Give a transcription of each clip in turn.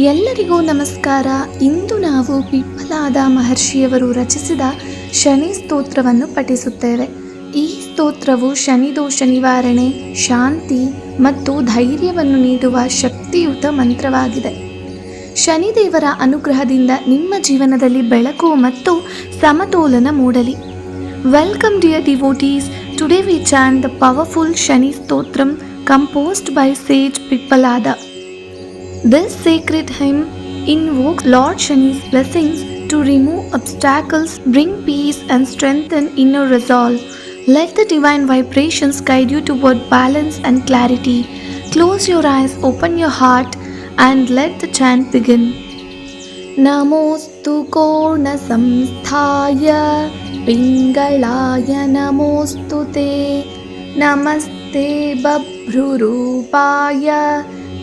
ಎಲ್ಲರಿಗೂ ನಮಸ್ಕಾರ. ಇಂದು ನಾವು ಪಿಪ್ಪಲಾದ ಮಹರ್ಷಿಯವರು ರಚಿಸಿದ ಶನಿ ಸ್ತೋತ್ರವನ್ನು ಪಠಿಸುತ್ತೇವೆ. ಈ ಸ್ತೋತ್ರವು ಶನಿದೋಷ ನಿವಾರಣೆ, ಶಾಂತಿ ಮತ್ತು ಧೈರ್ಯವನ್ನು ನೀಡುವ ಶಕ್ತಿಯುತ ಮಂತ್ರವಾಗಿದೆ. ಶನಿದೇವರ ಅನುಗ್ರಹದಿಂದ ನಿಮ್ಮ ಜೀವನದಲ್ಲಿ ಬೆಳಕು ಮತ್ತು ಸಮತೋಲನ ಮೂಡಲಿ. Welcome dear devotees. Today we chant the powerful Shani Stotram composed by sage Pippalada. This sacred hymn invokes Lord Shani's blessings to remove obstacles, bring peace and strengthen inner resolve. Let the divine vibrations guide you toward balance and clarity. Close your eyes, open your heart and let the chant begin. Namostu Korna Samsthaya Pingalaya Namostu Te Namaste Babhrurupaya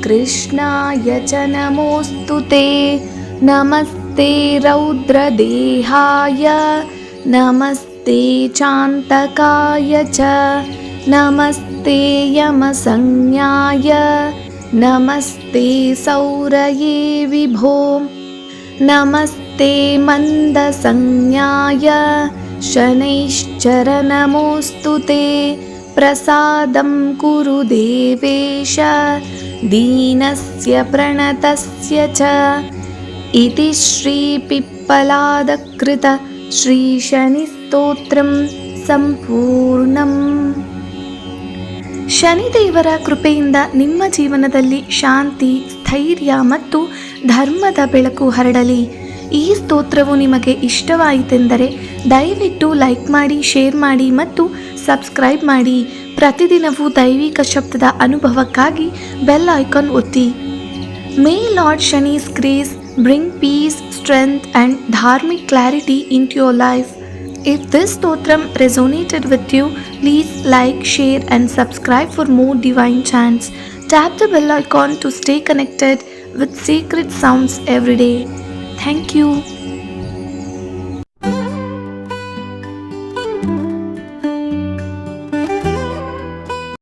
कृष्णाय च नमोऽस्तु ते नमस्ते रौद्रदेहाय नमस्ते चान्तकाय च नमस्ते यमसंज्ञाय नमस्ते सौरये विभो नमस्ते मन्दसंज्ञाय शनैश्चर नमोऽस्तु ते प्रसादं कुरु देवेश दीनस्य प्रणतस्य च इति श्री पिप्पलादकृत श्री शनि ಸ್ತೋತ್ರಂ ಸಂಪೂರ್ಣಂ. ಶನಿದೇವರ ಕೃಪೆಯಿಂದ ನಿಮ್ಮ ಜೀವನದಲ್ಲಿ ಶಾಂತಿ, ಸ್ಥೈರ್ಯ ಮತ್ತು ಧರ್ಮದ ಬೆಳಕು ಹರಡಲಿ. ಈ ಸ್ತೋತ್ರವು ನಿಮಗೆ ಇಷ್ಟವಾಯಿತೆಂದರೆ ದಯವಿಟ್ಟು ಲೈಕ್ ಮಾಡಿ, ಶೇರ್ ಮಾಡಿ ಮತ್ತು ಸಬ್ಸ್ಕ್ರೈಬ್ ಮಾಡಿ. ಪ್ರತಿದಿನವೂ ದೈವಿಕ ಶಬ್ದದ ಅನುಭವಕ್ಕಾಗಿ ಬೆಲ್ ಐಕಾನ್ ಒತ್ತಿ. May lord Shani's grace bring peace, strength and dharmic clarity into your life. If this stotram resonated with you, please like, share and subscribe for more divine chants. Tap the bell icon to stay connected with sacred sounds every day. Thank you.